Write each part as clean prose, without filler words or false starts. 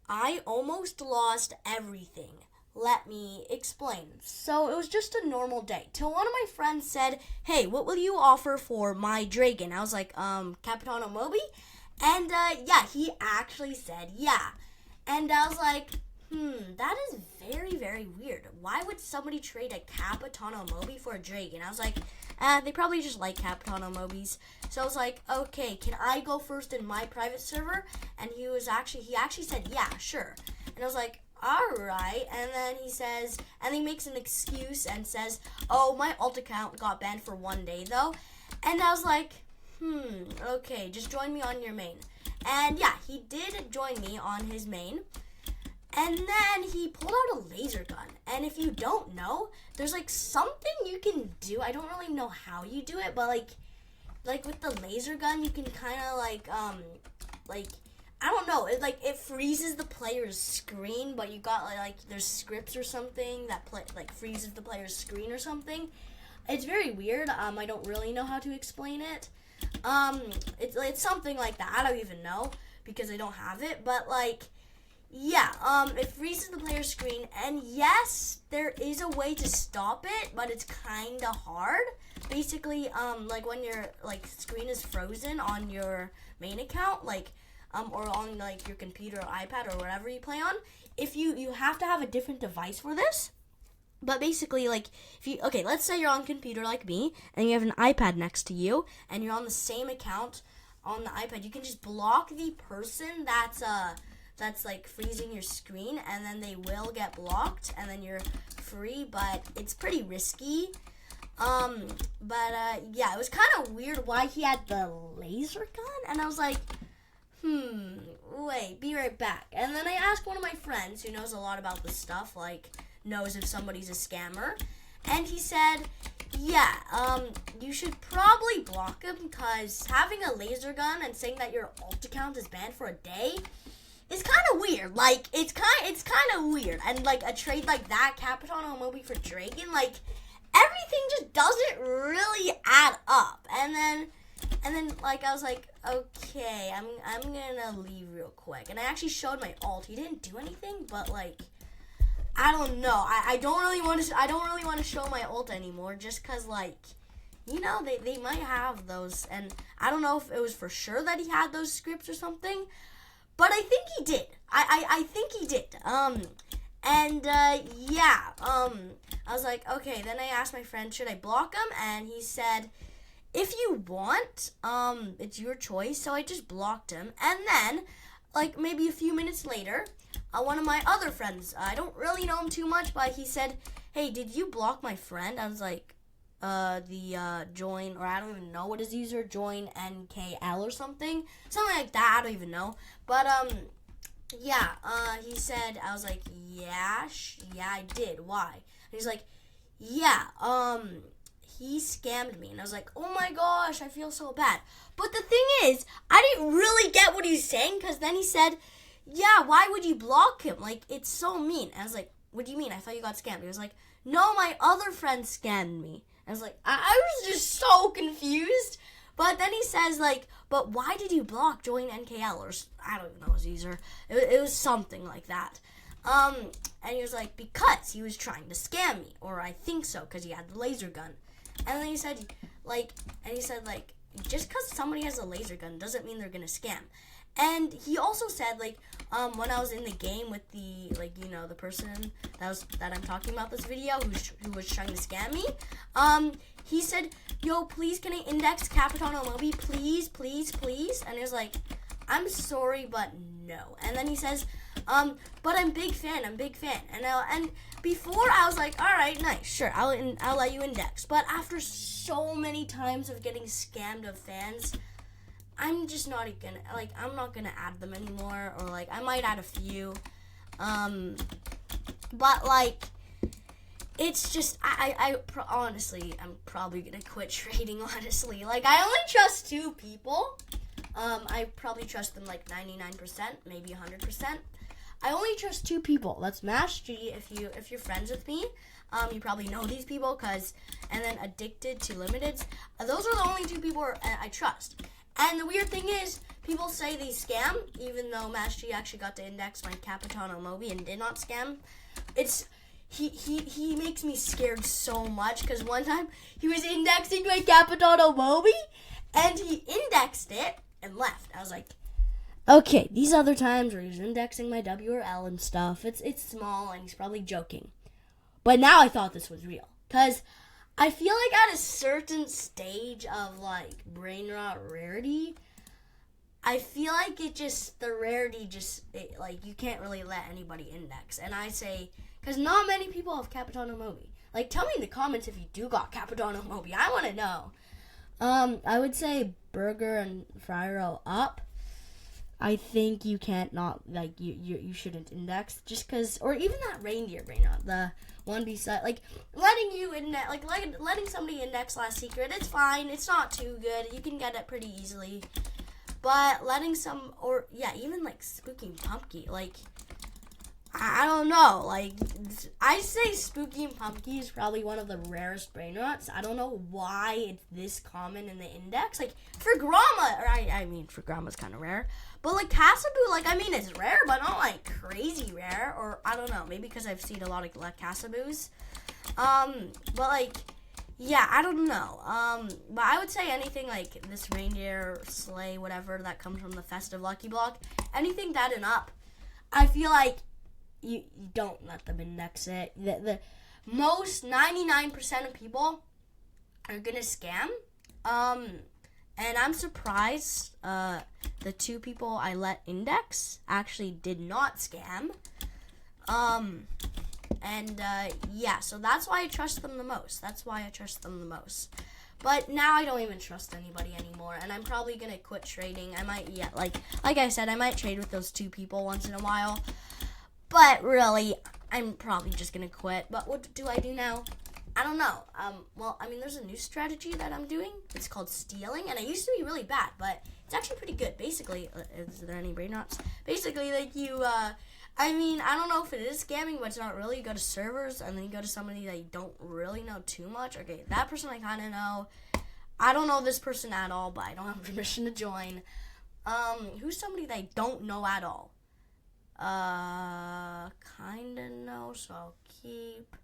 I almost lost everything. Let me explain. So it was just a normal day till one of my friends said, "Hey, what will you offer for my dragon?" I was like, Capitano Moby? And yeah, he actually said yeah. And I was like, that is very, very weird. Why would somebody trade a Capitano Moby for a dragon? I was like, they probably just like Capitano Mobies. So I was like, okay, can I go first in my private server? And he actually said, yeah, sure. And I was like, all right. And then he makes an excuse and says, oh, my alt account got banned for 1 day though. And I was like, okay, just join me on your main. And yeah, he did join me on his main. And then he pulled out a laser gun. And if you don't know, there's like something you can do. I don't really know how you do it, but like with the laser gun, you can kind of like I don't know. It freezes the player's screen, but you got like there's scripts or something that freezes the player's screen or something. It's very weird. I don't really know how to explain it. It's something like that. I don't even know because I don't have it, but yeah, it freezes the player's screen, and yes, there is a way to stop it, but it's kind of hard. Basically, like when your screen is frozen on your main account, or on your computer or iPad or whatever you play on, if you have to have a different device for this. But basically, let's say you're on computer like me, and you have an iPad next to you, and you're on the same account on the iPad, you can just block the person that's freezing your screen, and then they will get blocked, and then you're free, but it's pretty risky. Yeah, it was kind of weird why he had the laser gun, and I was like, wait, be right back. And then I asked one of my friends who knows a lot about this stuff, knows if somebody's a scammer, and he said, yeah, you should probably block him, because having a laser gun and saying that your alt account is banned for a day, it's kind of weird. It's kind of weird. And, a trade like that, Capitano Moby for Dragon, everything just doesn't really add up. And then, I was like, okay, I'm gonna leave real quick. And I actually showed my alt. He didn't do anything, but, I don't know. I don't really want to show my alt anymore, just because, they might have those. And I don't know if it was for sure that he had those scripts or something. But I think he did. I think he did. Yeah. I was like, okay. Then I asked my friend, should I block him? And he said, if you want, it's your choice. So I just blocked him. And then, maybe a few minutes later, one of my other friends, I don't really know him too much, but he said, hey, did you block my friend? I was like, join, or I don't even know what his user, join NKL or something like that, I don't even know, but, yeah, he said, I was like, yeah, I did, why? And he's like, yeah, he scammed me, and I was like, oh my gosh, I feel so bad, but the thing is, I didn't really get what he's saying, because then he said, yeah, why would you block him, it's so mean, and I was like, what do you mean, I thought you got scammed? He was like, no, my other friend scammed me. I was like, I was just so confused. But then he says, but why did you block join NKL? Or I don't even know his user. It was something like that. And he was like, because he was trying to scam me. Or I think so, because he had the laser gun. And then he said, just because somebody has a laser gun doesn't mean they're going to scam. And he also said, when I was in the game with the, the person that I'm talking about this video who was trying to scam me, he said, yo, please can I index Capitano Moby, please, please, please? And he was like, I'm sorry, but no. And then he says, but I'm big fan. And before I was like, all right, nice, sure, I'll let you index. But after so many times of getting scammed of fans, I'm just not gonna, I'm not gonna add them anymore, or, I might add a few, but, it's just, honestly, I'm probably gonna quit trading, honestly, I only trust 2 people, I probably trust them, 99%, maybe 100%, I only trust 2 people, that's Mash G, if you're friends with me, you probably know these people, and then Addicted to Limiteds, those are the only 2 people I trust. And the weird thing is, people say they scam, even though Master G actually got to index my Capitano Moby and did not scam. He makes me scared so much because one time he was indexing my Capitano Moby and he indexed it and left. I was like, okay, these other times where he's indexing my W or L and stuff, it's small and he's probably joking. But now I thought this was real. Because I feel like at a certain stage of, like, Brainrot rarity, I feel like the rarity like, you can't really let anybody index. And I say, because not many people have Capitano Moby. Like, tell me in the comments if you do got Capitano Moby. I want to know. I would say Burger and Fryro up. I think you can't not, like, you shouldn't index just because, or even that reindeer Brainrot, the one beside, like, letting you index, like letting somebody index Last Secret, it's fine, it's not too good, you can get it pretty easily, but letting some, or, yeah, even, like, Spooky Pumpkin, like, I don't know, like, I say Spooky and Pumpkin is probably one of the rarest Brainrots. I don't know why it's this common in the index. Like, for Grandma, or I mean, for Grandma's kind of rare. But, like, Casaboo, like, I mean, it's rare, but not, like, crazy rare. Or, I don't know, maybe because I've seen a lot of, like, Casaboos. But, like, yeah, I don't know. But I would say anything, like, this reindeer, sleigh, whatever, that comes from the Festive Lucky Block, anything that and up, I feel like you don't let them index it. The most 99% of people are gonna scam. And I'm surprised the two people I let index actually did not scam. Yeah, so that's why I trust them the most. But now I don't even trust anybody anymore, and I'm probably gonna quit trading. I might, yeah, like I said, I might trade with those two people once in a while. But really, I'm probably just going to quit. But what do I do now? I don't know. Well, I mean, there's a new strategy that I'm doing. It's called stealing, and it used to be really bad, but it's actually pretty good. Basically, is there any Brainrots? Basically, like, you, I mean, I don't know if it is scamming, but it's not really. You go to servers, and then you go to somebody that you don't really know too much. Okay, that person I kind of know. I don't know this person at all, but I don't have permission to join. Who's somebody that I don't know at all? Kinda no, so I'll keep.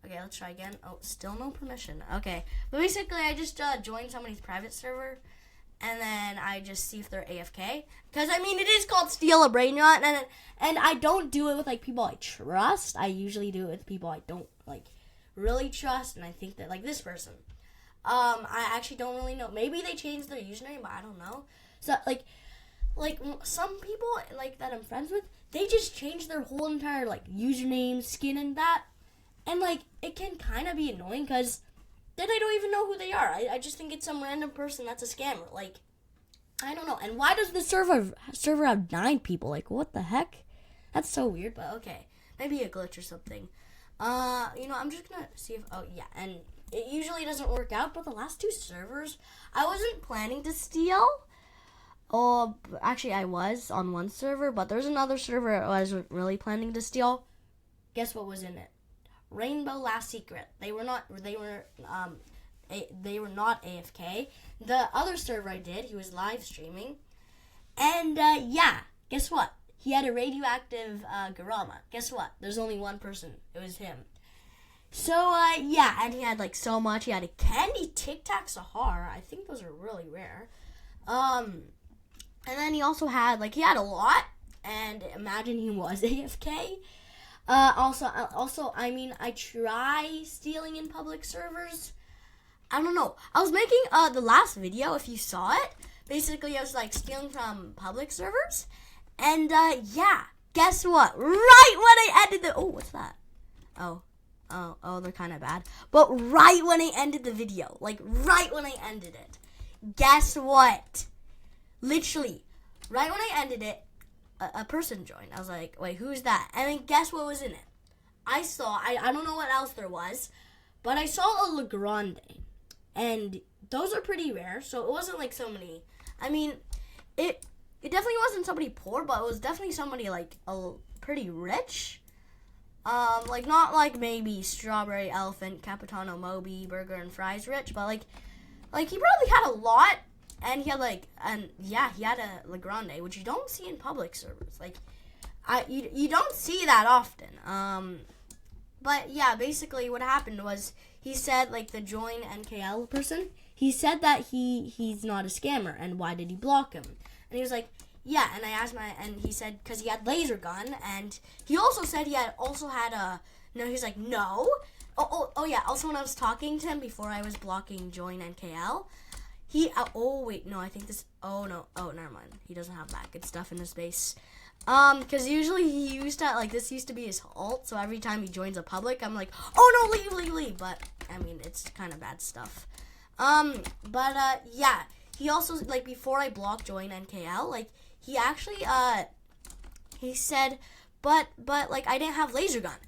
Okay, let's try again. Oh, still no permission. Okay, but basically I just joined somebody's private server, and then I just see if they're AFK. Because, I mean, it is called Steal a Brainrot, and I don't do it with, like, people I trust. I usually do it with people I don't, like, really trust, and I think that, like, this person. I actually don't really know. Maybe they changed their username, but I don't know. So, like, some people, like, that I'm friends with, they just change their whole entire, like, username, skin, and that. And, like, it can kind of be annoying because then I don't even know who they are. I just think it's some random person that's a scammer. Like, I don't know. And why does the server have 9 people? Like, what the heck? That's so weird, but okay. Maybe a glitch or something. I'm just going to see if, oh, yeah. And it usually doesn't work out, but the last 2 servers, I wasn't planning to steal. Oh, actually, I was on one server, but there's another server I was really planning to steal. Guess what was in it? Rainbow Last Secret. They were not AFK. The other server I did, he was live streaming, and yeah, guess what? He had a radioactive Garama. Guess what? There's only one person. It was him. So yeah, and he had like so much. He had a candy Tic Tac Sahara. I think those are really rare. And then he also had, like, he had a lot, and imagine he was AFK. Also, I mean, I try stealing in public servers. I don't know. I was making, the last video, if you saw it. Basically, I was, like, stealing from public servers. And, yeah, guess what? Right when I ended the, oh, what's that? Oh, they're kind of bad. But right when I ended the video, like, right when I ended it, guess what? Literally, right when I ended it, a person joined. I was like, wait, who's that? And then guess what was in it? I don't know what else there was, but I saw a Legrande. And those are pretty rare, so it wasn't like somebody, I mean, it definitely wasn't somebody poor, but it was definitely somebody like pretty rich. Like not like maybe Strawberry Elephant, Capitano Moby, Burger and Fries rich, but like he probably had a lot. And he had he had a La Grande, which you don't see in public servers. Like, you don't see that often. But yeah, basically what happened was he said, like, the join NKL person, he said that he's not a scammer, and why did he block him? And he was like, yeah, and I asked and he said, because he had laser gun, and he also said he had no, he was like, no. Oh yeah, also when I was talking to him before I was blocking join NKL, I think this, never mind. He doesn't have that good stuff in his base. Because usually he used to, this used to be his alt, so every time he joins a public, I'm like, oh no, leave, but, I mean, it's kind of bad stuff. Yeah, he also, before I blocked join NKL, he actually, he said, but, I didn't have laser gun.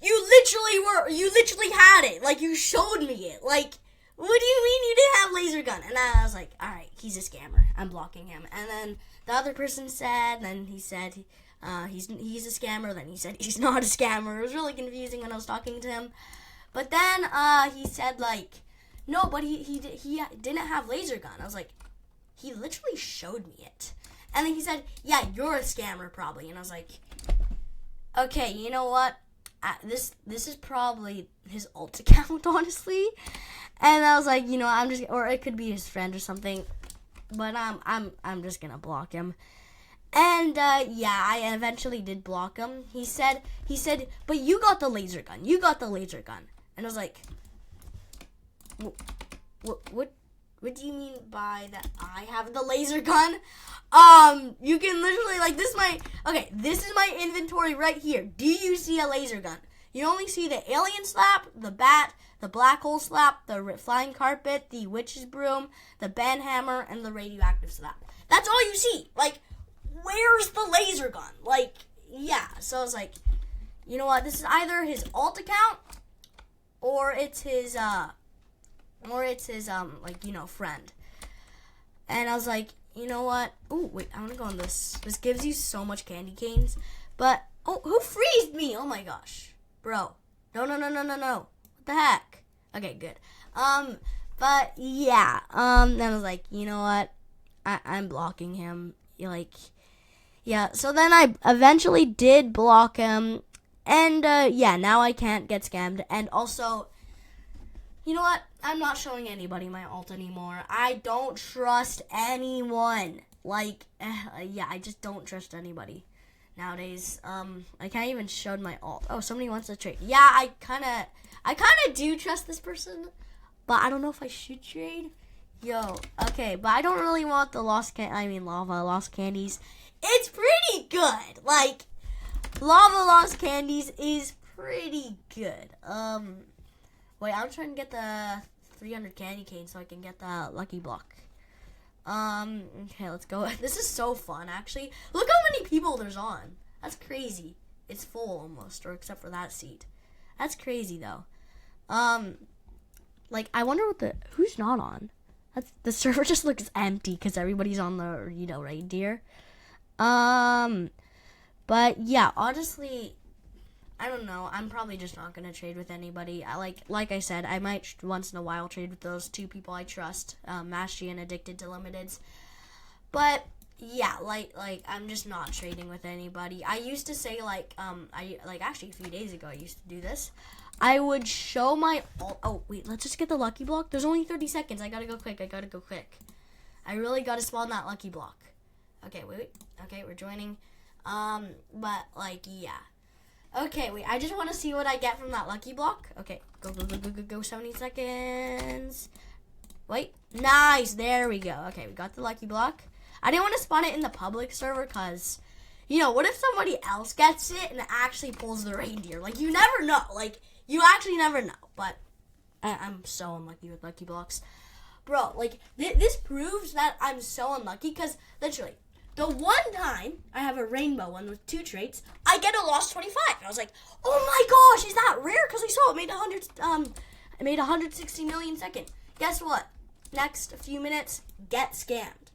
You literally had it, you showed me it, what do you mean you didn't have laser gun? And I was like, alright, he's a scammer, I'm blocking him. And then the other person said, then he said, he's a scammer, then he said he's not a scammer. It was really confusing when I was talking to him. But then, he said, no, but he didn't have laser gun. I was like, he literally showed me it. And then he said, yeah, you're a scammer probably. And I was like, okay, you know what? This is probably his alt account, honestly. And I was like, or it could be his friend or something. But I'm just gonna block him. And yeah, I eventually did block him. He said, but you got the laser gun. And I was like, what do you mean by that? I have the laser gun? You can literally, this is my inventory right here. Do you see a laser gun? You only see the alien slap, the bat, the black hole slap, the flying carpet, the witch's broom, the band hammer, and the radioactive slap. That's all you see. Where's the laser gun? Yeah. So I was like, you know what? This is either his alt account, or it's his, friend. And I was like, you know what? Oh, wait, I want to go on this. This gives you so much candy canes. But, who freezed me? Oh my gosh. Bro. No. What the heck? Okay, good. But yeah. Then I was like, you know what? I'm blocking him. Yeah. So then I eventually did block him. And, yeah, now I can't get scammed. And also, you know what? I'm not showing anybody my alt anymore. I don't trust anyone. Yeah, I just don't trust anybody nowadays. I can't even show my alt. Oh, somebody wants to trade. Yeah, I kind of do trust this person, but I don't know if I should trade. Yo, okay, but I don't really want the lost candies. It's pretty good. Lava lost candies is pretty good. Wait, I'm trying to get the 300 candy cane so I can get the lucky block. Okay, let's go. This is so fun, actually. Look how many people there's on. That's crazy. It's full almost, or except for that seat. That's crazy, though. I wonder who's not on? The server just looks empty because everybody's on the, reindeer. But yeah, honestly, I don't know. I'm probably just not gonna trade with anybody. Like I said, I might once in a while trade with those two people I trust, Mashy and Addicted to Limiteds. But yeah, I'm just not trading with anybody. I used to say actually a few days ago I used to do this. I would show my wait, let's just get the lucky block. There's only 30 seconds. I gotta go quick. I really gotta spawn that lucky block. Okay, wait. Okay, we're joining. But yeah. Okay, wait, I just want to see what I get from that lucky block. Okay, go, 70 seconds. Wait, nice, there we go. Okay, we got the lucky block. I didn't want to spawn it in the public server because, what if somebody else gets it and actually pulls the reindeer? You never know. You actually never know. But I'm so unlucky with lucky blocks. Bro, this proves that I'm so unlucky because, literally, the one time I have a rainbow one with 2 traits, I get a lost 25. And I was like, oh my gosh, is that rare? Because I saw it made 160 million second. Guess what? Next few minutes, get scammed.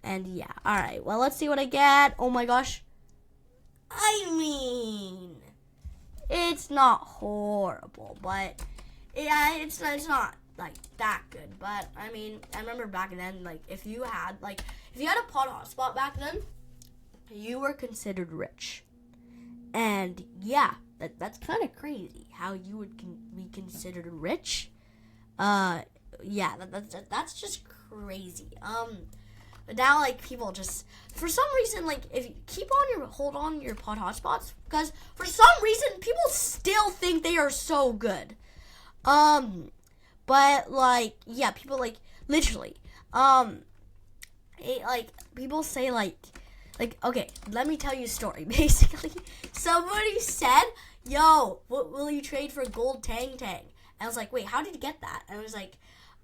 And yeah, alright. Well, let's see what I get. Oh my gosh. I mean, it's not horrible, but yeah, it's not like that good, but I mean, I remember back then, like if you had a pod hotspot back then, you were considered rich. And yeah, that's kind of crazy how you would be considered rich. Yeah, that's just crazy. But now, like, people just, for some reason, like, if you hold on your pod hotspots, because for some reason, people still think they are so good. But, like, yeah, people, like, literally, people say, like, okay, let me tell you a story. Basically, somebody said, yo, what will you trade for gold Tang Tang? And I was like, wait, how did you get that? And I was like,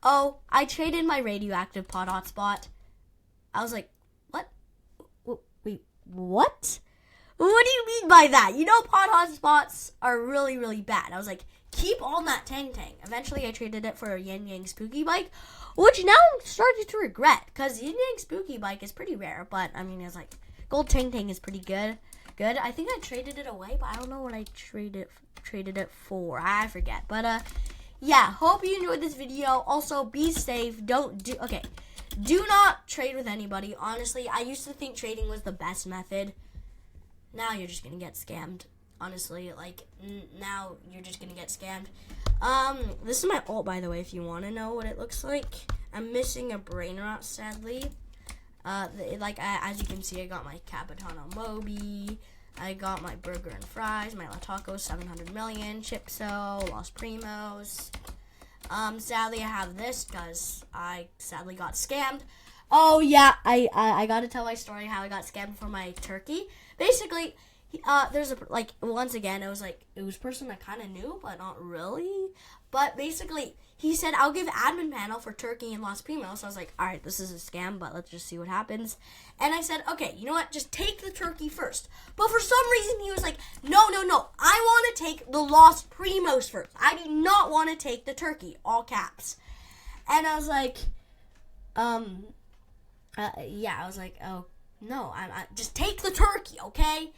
oh, I traded my radioactive pod hotspot. I was like, what? Wait, what? What do you mean by that? You know, pod hotspots are really, really bad. I was like, keep on that Tang Tang. Eventually, I traded it for a Yin Yang Spooky Bike, which now I'm starting to regret, because Yin Yang Spooky Bike is pretty rare, but, I mean, it's like, gold Tang Tang is pretty good. I think I traded it away, but I don't know what I traded it for. I forget. But, yeah, hope you enjoyed this video. Also, be safe. Do not trade with anybody. Honestly, I used to think trading was the best method. Now you're just going to get scammed. Honestly, like, now you're just going to get scammed. This is my ult, by the way, if you want to know what it looks like. I'm missing a Brainrot, sadly. As you can see, I got my Capitano Moby. I got my Burger and Fries, my La Taco 700 million, Chipso, Los Primos. Sadly, I have this because I sadly got scammed. Oh, yeah, I got to tell my story how I got scammed for my turkey. Basically, once again, it was a person I kind of knew, but not really. But basically, he said, I'll give admin panel for turkey and Los Primos. So I was like, all right, this is a scam, but let's just see what happens. And I said, okay, you know what? Just take the turkey first. But for some reason, he was like, no. I want to take the Los Primos first. I do not want to take the turkey, all caps. And I was like, yeah, I was like, oh, no, I just take the turkey, okay?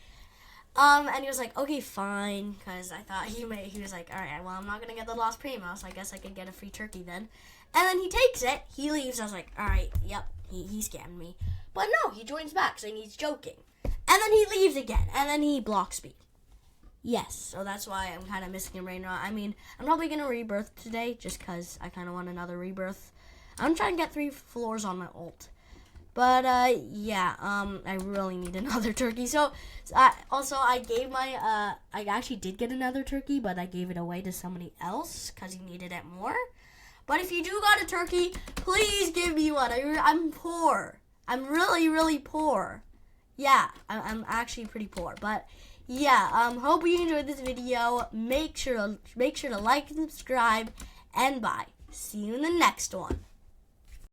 And he was like, okay, fine, because I thought he was like, all right, well, I'm not going to get the Los Primos, so I guess I could get a free turkey then. And then he takes it, he leaves, I was like, all right, yep, he scammed me. But no, he joins back saying he's joking. And then he leaves again, and then he blocks me. Yes, so that's why I'm kind of missing a Brainrot. I mean, I'm probably going to rebirth today, just because I kind of want another rebirth. I'm trying to get 3 floors on my ult. But, yeah, I really need another turkey. So, I gave I actually did get another turkey, but I gave it away to somebody else because he needed it more. But if you do got a turkey, please give me one. I'm poor. I'm really, really poor. Yeah, I'm actually pretty poor. But, yeah, hope you enjoyed this video. Make sure to like and subscribe, and bye. See you in the next one.